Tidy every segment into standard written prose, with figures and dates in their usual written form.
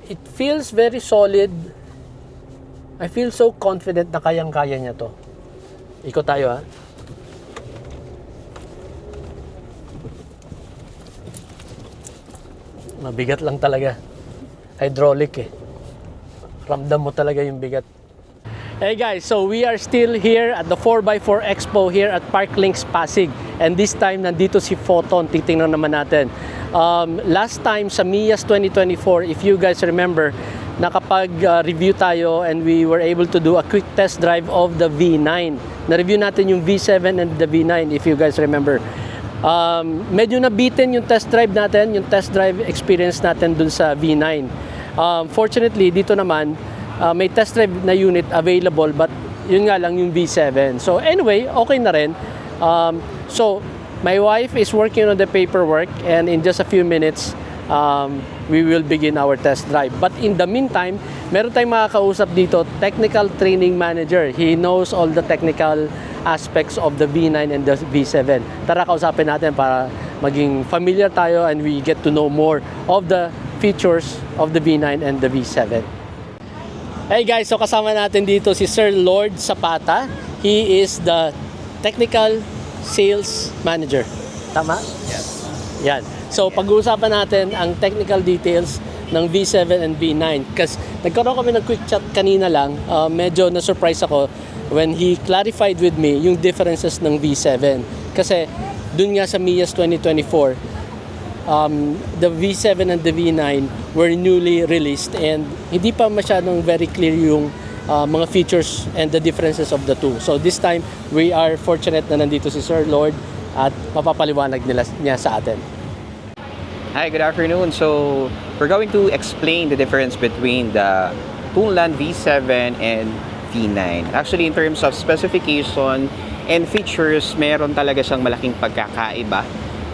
it feels very solid. I feel so confident na kayang-kaya niya to. Ikot tayo ha. Mabigat lang talaga. Hydraulic eh. Ramdam mo talaga yung bigat. Hey guys, so we are still here at the 4x4 Expo here at Parklinks Pasig. And this time, nandito si Photon. Titingnan naman natin. Last time sa MIAS 2024, if you guys remember, nakapag-review tayo and we were able to do a quick test drive of the V9. Na-review natin yung V7 and the V9 if you guys remember. Medyo nabitin yung test drive natin, yung test drive experience natin dun sa V9. Fortunately, dito naman, may test drive na unit available but yun nga lang yung V7. So anyway, okay na rin. So my wife is working on the paperwork and in just a few minutes, we will begin our test drive. But in the meantime, meron tayong makakausap dito, technical training manager. He knows all the technical aspects of the V9 and the V7. Tara, kausapin natin para maging familiar tayo and we get to know more of the features of the V9 and the V7. Hey guys, so kasama natin dito si Sir Lord Zapata. He is the technical sales manager. Tama? Yes. Yan. So pag-uusapan natin ang technical details ng V7 and V9. Kasi nagkaroon kami ng quick chat kanina lang. Medyo na-surprise ako when he clarified with me yung differences ng V7. Kasi dun nga sa MIAS 2024, the V7 and the V9 were newly released and hindi pa masyadong very clear yung mga features and the differences of the two. So this time, we are fortunate na nandito si Sir Lord at mapapaliwanag niya sa atin. Hi, good afternoon. So, we're going to explain the difference between the Tunlan V7 and V9. Actually, in terms of specification and features, meron talaga siyang malaking pagkakaiba.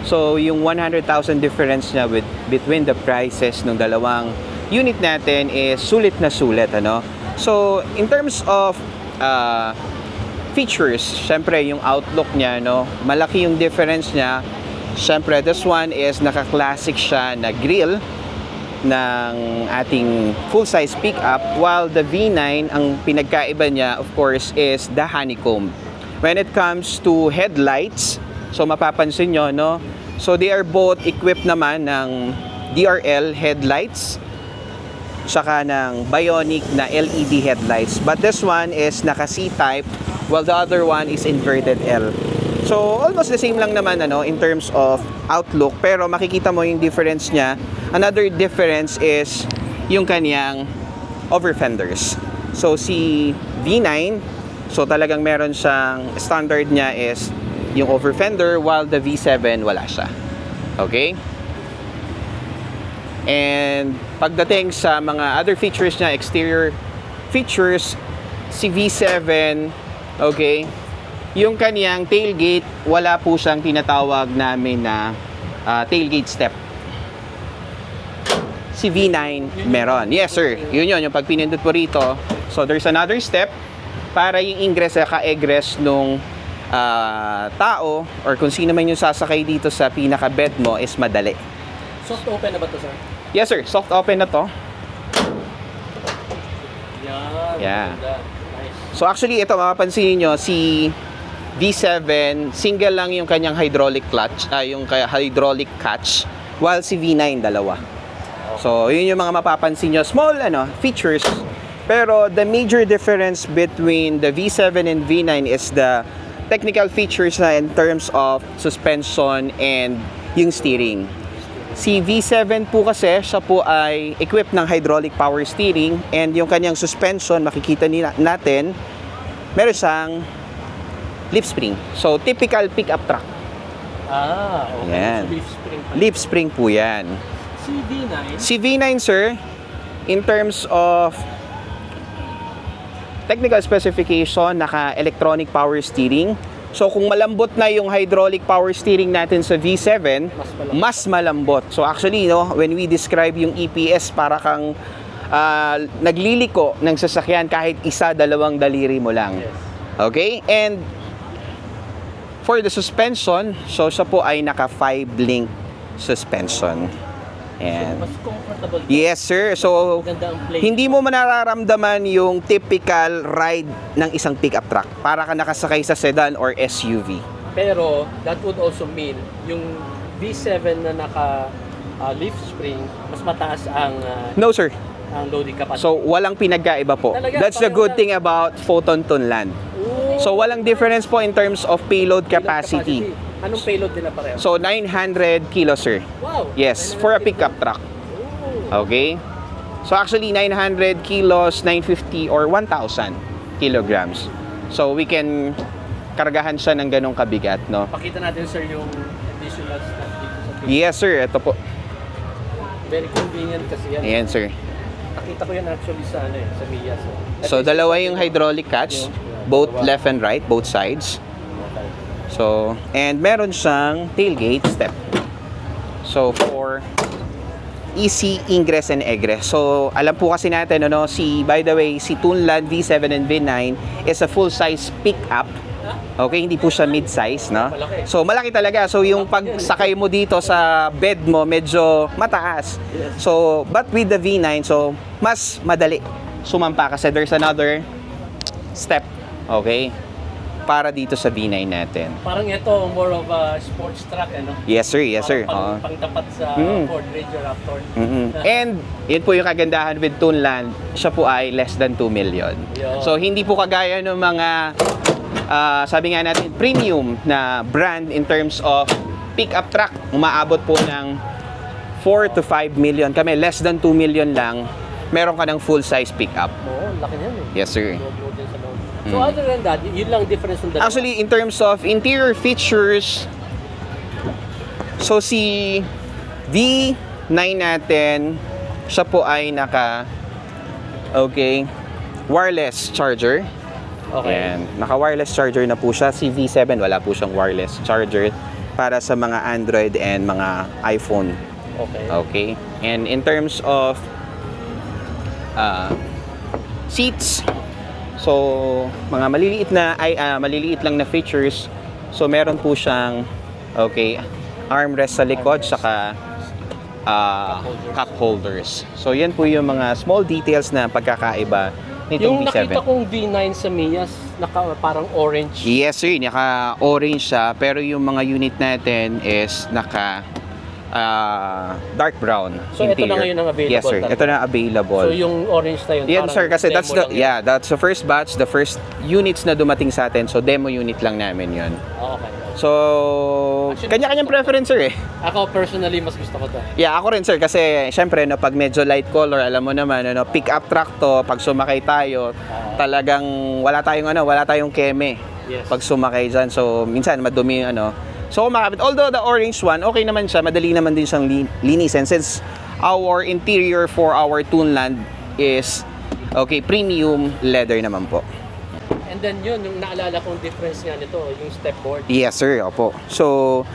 So, yung 100,000 difference niya between the prices ng dalawang unit natin is sulit na sulit, ano? So, in terms of features, syempre yung outlook niya, no? Malaki yung difference niya. Syempre, this one is naka-classic siya na grille ng ating full-size pickup, while the V9, ang pinagkaiba niya, of course, is the honeycomb. When it comes to headlights, so mapapansin nyo, no? So they are both equipped naman ng DRL headlights saka ng Bionic na LED headlights. But this one is naka C-type while the other one is inverted L. So almost the same lang naman ano in terms of outlook, pero makikita mo yung difference niya. Another difference is yung kaniyang over fenders. So si V9, so talagang meron siyang standard niya is yung over fender, while the V7 wala siya. Okay? And pagdating sa mga other features niya, exterior features, si V7, okay, yung kaniyang tailgate, wala po siyang tinatawag namin na tailgate step. Si V9 meron. Yes sir, yun yung pag pinindot po rito. So there's another step para yung ingress at ka-egress nung tao or kung sino man yung sasakay dito sa pinaka-bed mo is madali. Soft open na ba to, sir? Yes sir, soft open na to. Yeah. Nice. So actually ito mapapansin niyo si V7 single lang yung kanyang hydraulic clutch, yung hydraulic catch, while si V9 dalawa. So yun yung mga mapapansin niyo, small features, pero the major difference between the V7 and V9 is the technical features na in terms of suspension and yung steering. Si V7 po kasi, siya po ay equipped ng hydraulic power steering, and yung kanyang suspension, makikita natin, meron siyang leaf spring. So, typical pickup truck. Okay. Yan. So, leaf spring pa. Leaf spring po yan. Si V9? Si V9, sir, in terms of technical specification, naka-electronic power steering. So kung malambot na yung hydraulic power steering natin sa V7, mas malambot. So actually, when we describe yung EPS, para kang nagliliko ng sasakyan kahit isa, dalawang daliri mo lang. Okay? And for the suspension, so siya po ay naka 5-link suspension. And Mas comfortable. yes sir, so Maganda ang play. hindi mo manararamdaman yung typical ride ng isang pickup truck. Para ka nakasakay sa sedan or SUV. Pero that would also mean yung V7 na naka leaf spring, mas mataas ang No sir, ang loading capacity. so walang pinagkaiba po. Talaga, That's the pareho good lang. thing about Photon Tunland. Ooh, So walang difference po in terms of payload capacity. Anong payload nila pareho? So 900 kilos sir. Wow. Yes, for a pickup truck. Ooh. Okay? So actually 900 kilos, 950 or 1,000 kilograms. So we can kargahan siya ng ganong kabigat, no? Pakita natin sir yung additional stuff dito sa pickup. Yes sir, ito po. Very convenient kasi yan. Ayan sir. Nakita ko yan actually sa sa Mia. So dalawa yung hydraulic catch, both left and right, both sides. So, and meron siyang tailgate step. So, for easy ingress and egress. So, alam po kasi natin, by the way, si Tunland V7 and V9 is a full-size pickup. Okay, hindi po siya mid-size, no? So, malaki talaga. So, yung pagsakay mo dito sa bed mo, medyo mataas. So, but with the V9, so, mas madali sumampa kasi there's another step. Okay? Para dito sa V9 natin. Parang ito, more of a sports truck, ano? Yes sir, yes sir. Parang pangtapat sa Ford Ranger Raptor. And yun po yung kagandahan with Tunland, siya po ay less than 2 million. Yo. So hindi po kagaya ng mga sabi nga natin premium na brand in terms of pickup truck. Umaabot po ng 4 to 5 million. Kami less than 2 million lang. Meron ka ng full size pickup. Oo, laki niyan eh. Yes sir. Load din sa loob. So other than that, yun lang difference ng dalawa. Actually, in terms of interior features, so si V9 natin, siya po ay wireless charger. Okay. And naka-wireless charger na po siya. Si V7, wala po siyang wireless charger para sa mga Android and mga iPhone. Okay. Okay. And in terms of seats, so mga maliliit lang na features. So meron po siyang armrest sa likod saka cup holders. So yan po yung mga small details na pagkakaiba nitong Yung V7. nakita kong V9 sa Mias, parang orange. Yes sir, naka-orange siya pero yung mga unit natin is naka dark brown So, ito na ngayon ang available Yes sir, talaga? ito na available. So yung orange na yun, Yan parang sir, kasi demo lang yun. that's the first batch, the first units na dumating sa atin. So demo unit lang namin yun. Okay. So, kanya-kanyang preference sir eh. Ako personally, mas gusto ko to. Yeah, ako rin sir kasi syempre pag medyo light color, alam mo naman pick up truck to, pag sumakay tayo, talagang wala tayong keme. Yes. Pag sumakay dyan. So minsan madumi So kumakapit. Although the orange one, okay naman siya, madali naman din siyang linisin since our interior for our Tunland is premium leather naman po. And then yun, yung naalala kong difference nga nito, yung stepboard. Yes sir, opo. So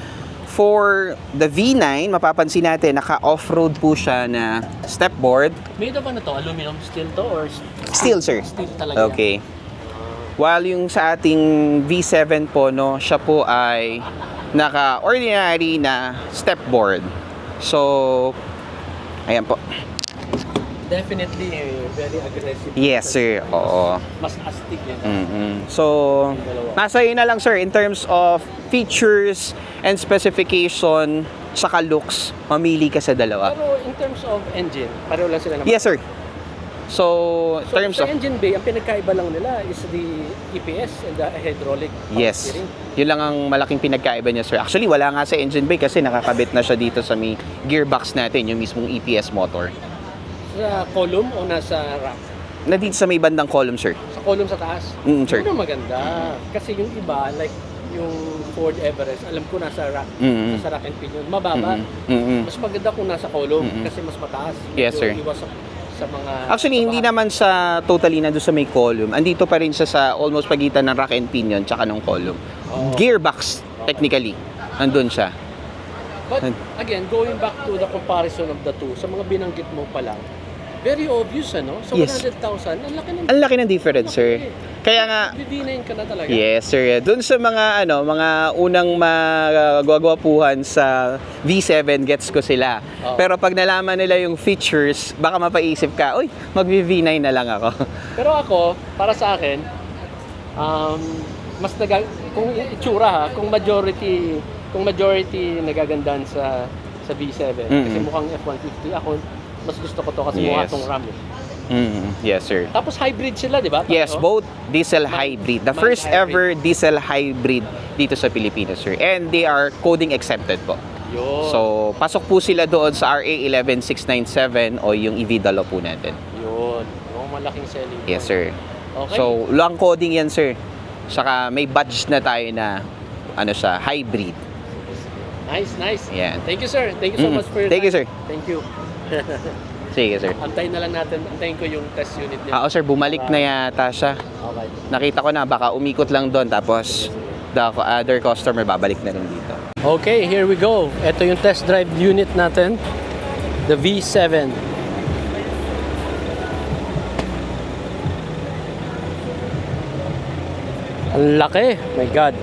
for the V9, mapapansin natin naka-off-road po siya na stepboard. Made of ano to? Aluminum steel to or Steel sir. steel talaga? Okay. While yung sa ating V7 po, siya po ay naka-ordinary na stepboard. So, ayan po. Definitely very aggressive. Yes sir, oo. Mas astig yun. So, nasa iyo na lang sir in terms of features and specification saka looks, mamili ka sa dalawa. Pero in terms of engine, pareho lang sila naman. Yes sir. So, in So terms sa of engine bay, ang pinagkaiba lang nila is the EPS and the hydraulic power yes. steering. Yun lang ang malaking pinagkaiba niya sir. Actually, wala nga sa engine bay kasi nakakabit na siya dito sa may gearbox natin, yung mismong EPS motor. Sa column o nasa rack? Na dito sa may bandang column sir. Sa column sa taas? Sir. Yun ang maganda. Kasi yung iba, like yung Ford Everest, alam ko nasa rack, nasa rack and pinion, mababa. Mas maganda kung nasa column kasi mas mataas. Yes, Medyo sir. Iwas sa mga... Actually, hindi naman sa totally nandun sa may column. Andito pa rin siya sa almost pagitan ng rack and pinion tsaka ng column. Gearbox, technically. Andun siya. But again, going back to the comparison of the two, sa mga binanggit mo pa lang, Very obvious, ano? Sa Yes. 100,000, ang laki ng... Ang laki ng difference, sir. Kaya nga, V9 ka na talaga. yes, sir. Doon sa mga unang magwagwapuhan sa V7, gets ko sila. Oo. Pero pag nalaman nila yung features, baka mapaisip ka, uy, mag-V9 na lang ako. Pero ako, para sa akin, mas kung itsura ha, kung majority nagagandahan sa V7 kasi mukhang F-150, ako mas gusto ko to kasi mukha Yes. tong RAM. Yes, sir. Tapos hybrid sila, di ba? Yes, Tatlo? both diesel hybrid. The Mild first hybrid. ever diesel hybrid dito sa Pilipinas, sir. And they are coding accepted po. Yun. So, pasok po sila doon sa RA 11697 o yung EV-Dalo po natin. Yun. Yung malaking selling point. Yes, sir. Okay. So, lang coding yan, sir. Saka may badge na tayo na siya, hybrid. Nice. Yan. Thank you, sir. Thank you so much for your Thank you, time. sir. Thank you. Sige, sir. Antayin na lang natin. Antayin ko yung test unit niya. Sir, bumalik na yata siya. Okay. Nakita ko na, baka umikot lang doon, tapos the other customer babalik na rin dito. Okay, here we go. Ito yung test drive unit natin. The V7. Ang laki. My God.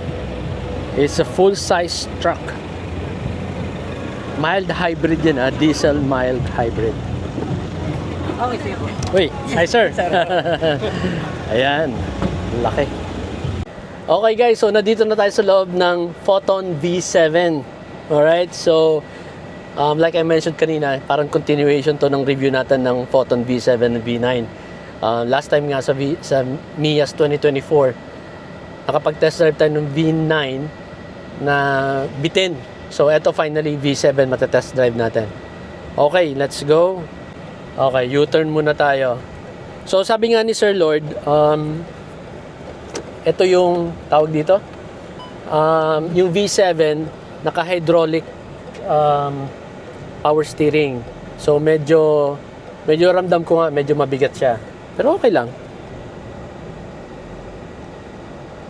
It's a full-size truck. Mild hybrid yan, diesel mild hybrid. Okay, sige po. Uy, hi sir. Ayan, ang laki. Okay guys, so nandito na tayo sa loob ng Photon V7. Alright, so like I mentioned kanina, parang continuation to ng review natin ng Photon V7 and V9. Last time nga sa MIAS 2024, nakapag-test drive tayo ng V9 na bitin. So eto finally V7 matetest drive natin. Okay, let's go. Okay, U-turn muna tayo. So sabi nga ni Sir Lord, ito yung tawag dito. Yung V7 naka-hydraulic power steering. So medyo ramdam ko nga medyo mabigat siya. Pero okay lang.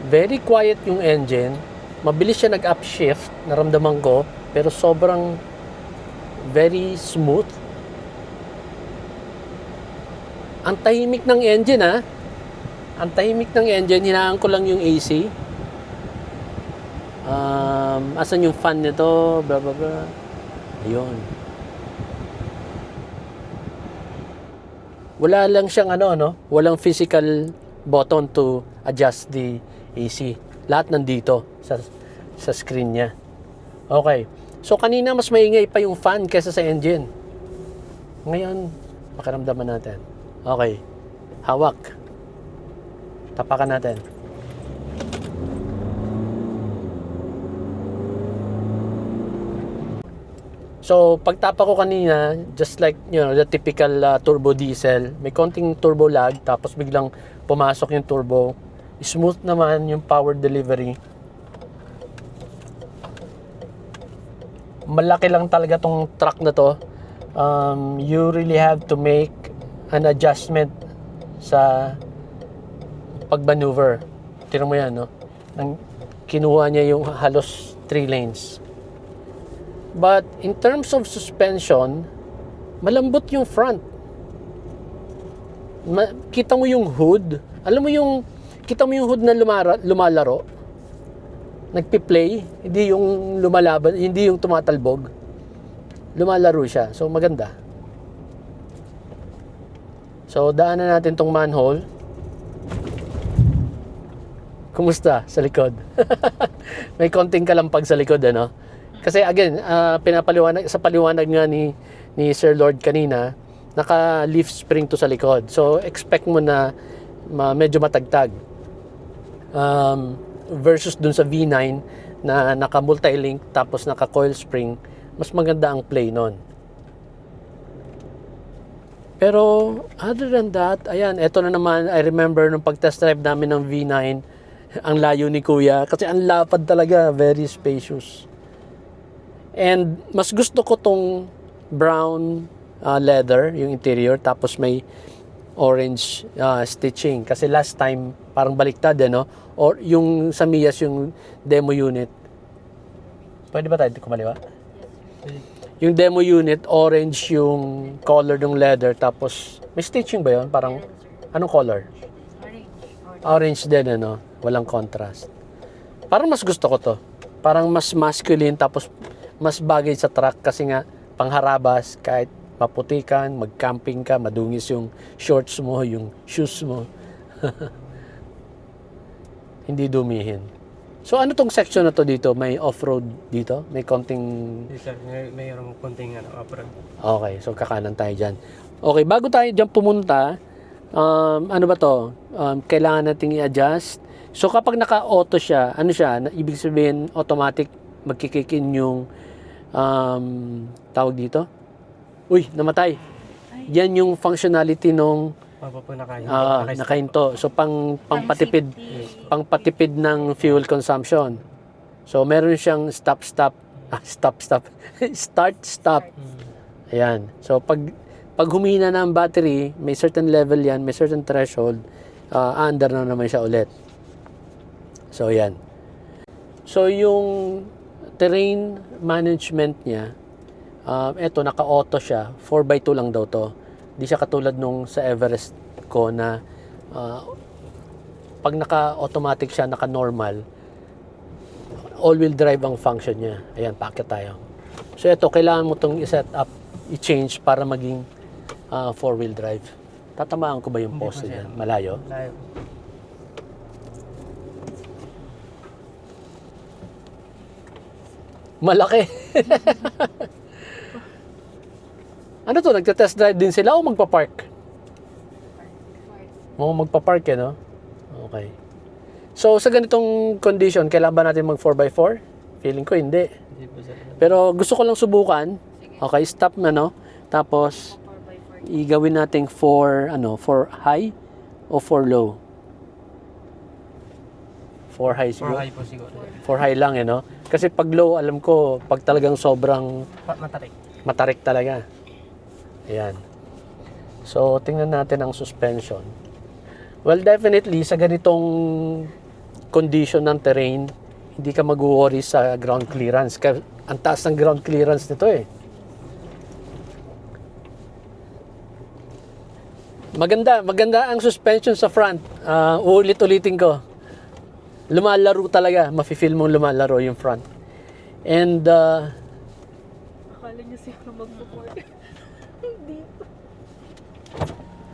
Very quiet yung engine. Mabilis siya nag-upshift, naramdaman ko, pero sobrang very smooth. Ang tahimik ng engine ha. Ang tahimik ng engine, hinaan ko lang yung AC. Asan yung fan nito, blah blah blah. Ayun. Wala lang siyang walang physical button to adjust the AC. Lahat nandito sa screen niya. Okay. So kanina mas maingay pa yung fan kaysa sa engine. Ngayon, pakiramdaman natin. Okay. Hawak. Tapakan natin. So, pagtapa ko kanina, just like, the typical turbo diesel, may konting turbo lag, tapos biglang pumasok yung turbo. Smooth naman yung power delivery. Malaki lang talaga tong truck na to. You really have to make an adjustment sa pag-maneuver. Tingnan mo yan, no? Kinuha niya yung halos 3 lanes. But in terms of suspension, malambot yung front. Kita mo yung hood. Alam mo kita mo yung hood na lumalaro. Nagpi-play, hindi yung lumalaban, hindi yung tumatalbog. Lumalaro siya. So maganda. So daanan natin tong manhole. Kumusta sa likod? May konting kalampag sa likod, ano? Kasi again, sa paliwanag nga ni Sir Lord kanina, naka-leaf spring to sa likod. So expect mo na medyo matagtag. Versus dun sa V9 na naka-multi-link tapos naka-coil spring, mas maganda ang play nun. Pero other than that, ayan, eto na naman, I remember nung pag-test drive namin ng V9, ang layo ni Kuya kasi ang lapad talaga, very spacious. And mas gusto ko tong brown leather, yung interior, tapos may orange stitching. Kasi last time, parang baliktad, no? Or yung sa MIAS, yung demo unit. Pwede ba tayo kumaliwa? Yung demo unit, orange yung color ng leather. Tapos, may stitching ba yun? Parang, anong color? Orange din, ano? Walang contrast. Parang mas gusto ko to. Parang mas masculine, tapos mas bagay sa truck kasi nga, pangharabas, kahit maputikan, mag-camping ka, madungis yung shorts mo, yung shoes mo. Hindi dumihin. So ano tong section na to dito? May off-road dito? May konting... Yes, sir. Mayroong konting upgrade. Okay, so kakanan tayo dyan. Okay, bago tayo dyan pumunta, ano ba to? Kailangan nating i-adjust. So kapag naka-auto siya, ano siya? Ibig sabihin, automatic magkikick in yung tawag dito? Uy, namatay. Yan yung functionality nung Papapo nakahinto. So pangpatipid ng fuel consumption. So meron siyang start stop. Ayan. So pag humina na ang battery, may certain level yan, may certain threshold, under na naman siya ulit. So yan. So yung terrain management niya, eto naka-auto siya, 4x2 lang daw to. Di siya katulad nung sa Everest ko na pag naka-automatic siya, naka-normal, all-wheel drive ang function niya. Ayan, packet tayo. So ito, kailangan mo itong i-set up, i-change para maging 4-wheel drive. Tatamaan ko ba yung poste niyan? Malayo? Layo. Malaki. Ano to? Nagta-test drive din sila o magpa-park? Oo, magpa-park eh, no? Okay. So, sa ganitong condition, kailangan ba natin mag 4x4? Feeling ko hindi. Hindi po, sir. Pero gusto ko lang subukan. Okay, stop na, no? Tapos, igawin natin for high o for low? For high For siguro. high po siguro. For high lang, eh, no? Kasi pag low, alam ko, pag talagang sobrang Matarik. matarik talaga. Ayan. So, tingnan natin ang suspension. Well, definitely, sa ganitong condition ng terrain, hindi ka mag-worry sa ground clearance. Ang taas ng ground clearance nito eh. Maganda ang suspension sa front. Ulit-ulitin ko. Lumalaro talaga. Mafe-feel mong lumalaro yung front. And, Akala niya siguro magpo-port. Hindi po.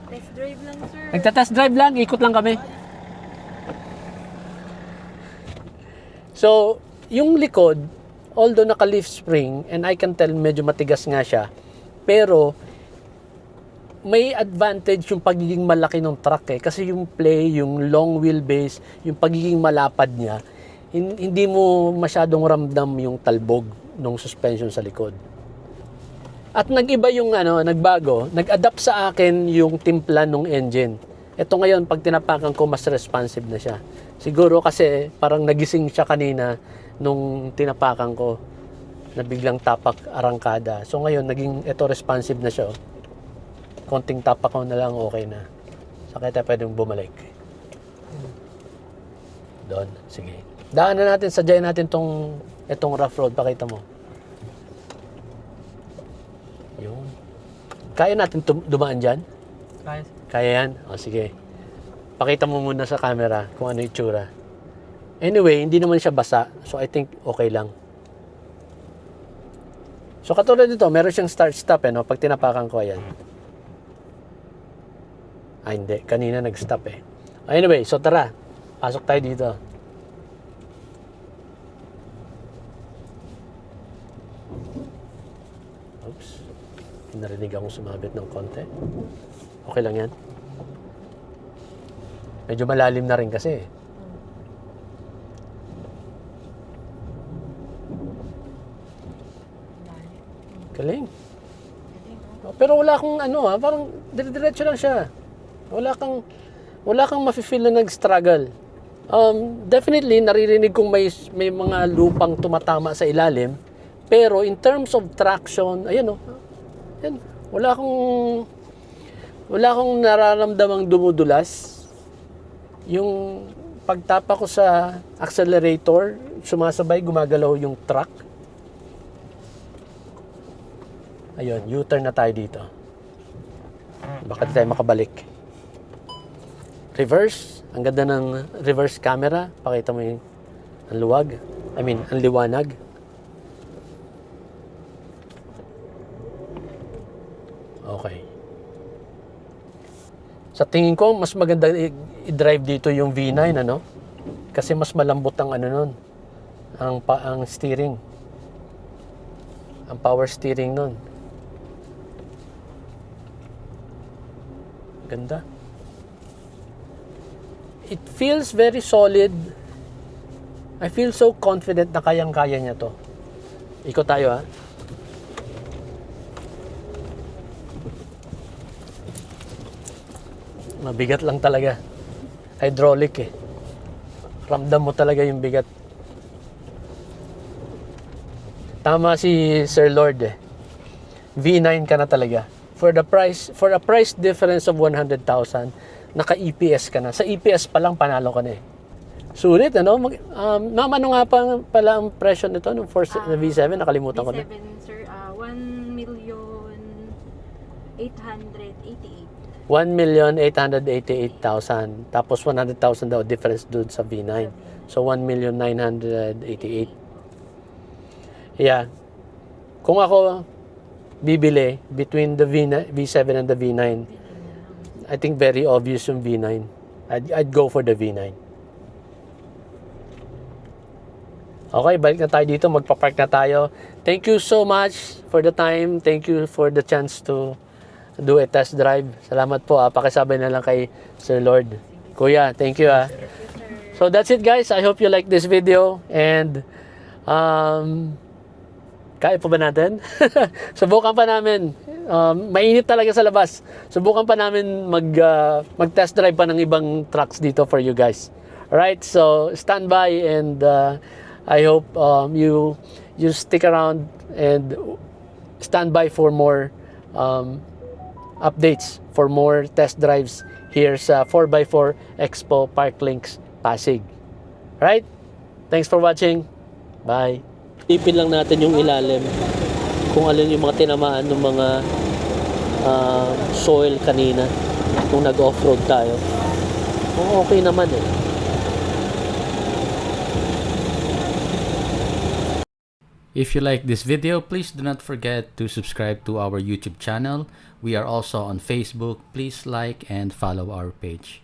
Test drive lang, sir. nagta-test drive lang, ikot lang kami. So, yung likod, although naka-leaf spring, and I can tell medyo matigas nga siya, pero may advantage yung pagiging malaki ng truck eh. Kasi yung play, yung long wheelbase, yung pagiging malapad niya, hindi mo masyadong ramdam yung talbog ng suspension sa likod. At nag-iba yung nagbago, nag-adapt sa akin yung timpla ng engine. Ito ngayon, pag tinapakan ko, mas responsive na siya. Siguro kasi parang nagising siya kanina nung tinapakan ko na biglang tapak arangkada. So ngayon, ito responsive na siya. Konting tapak ko na lang, okay na. Sakit tayo pwedeng bumalik. Doon, sige. Daanan natin, sadyain natin itong rough road. Pakita mo. Yun. Kaya natin dumaan dyan? Kaya, Kaya yan? O sige. Pakita mo muna sa camera kung ano yung itsura. Anyway, hindi naman siya basa. So I think okay lang. So katulad nito, meron siyang start-stop no? Pag tinapakan ko, ayan. Hindi. Kanina nag-stop eh. Anyway, so tara. Pasok tayo dito. Oops. Narinig akong sumabit ng konti. Okay lang yan. Medyo malalim na rin kasi. Galing. Pero wala akong parang dire-diretso lang siya. Wala kang mafe-feel na nag-struggle. Definitely naririnig kong may mga lupang tumatama sa ilalim, pero in terms of traction, ayan wala akong nararamdamang dumudulas. Yung pagtapa ko sa accelerator, sumasabay, gumagalaw yung truck. Ayun, U-turn na tayo dito. Baka di tayo makabalik. Reverse. Ang ganda ng reverse camera. Pakita mo yung ang luwag. Ang liwanag. Okay. Sa tingin ko, mas maganda i-drive dito yung V9, ano? Kasi mas malambot ang ano nun. Ang steering. Ang power steering nun. Ganda. It feels very solid. I feel so confident na kayang-kaya niya to. Ikot tayo, ha. Mabigat lang talaga. Hydraulic eh. Ramdam mo talaga yung bigat. Tama si Sir Lord eh. V9 ka na talaga. For a price difference of 100,000, naka-EPS ka na. Sa EPS pa lang panalo ka na eh. Sulit, ano? Ma'am, ano nga pala ang presyo nito ng V7? Nakalimutan ko na. V7, sir, 1,888,000. 1,888,000. Tapos 100,000 daw difference doon sa V9. So 1,988,000. Yeah. Kung ako bibili between the V7 and the V9, I think very obvious yung V9. I'd go for the V9. Okay, balik na tayo dito. Magpa-park na tayo. Thank you so much for the time. Thank you for the chance to do a test drive. Salamat po. Pakisabay na lang kay Sir Lord. Kuya, thank you. So that's it, guys. I hope you like this video. And kaya pa ba natin? Subukan pa namin. Mainit talaga sa labas. Subukan pa namin mag-test drive pa ng ibang trucks dito for you guys. Alright, so stand by and I hope you stick around and stand by for more updates, for more test drives here sa 4x4 Expo Parklinks Pasig. Alright? Thanks for watching. Bye. Ipin lang natin yung ilalim kung alin yung mga tinamaan ng mga soil kanina kung nag-off-road tayo. Okay naman eh. If you like this video, please do not forget to subscribe to our YouTube channel. We are also on Facebook. Please like and follow our page.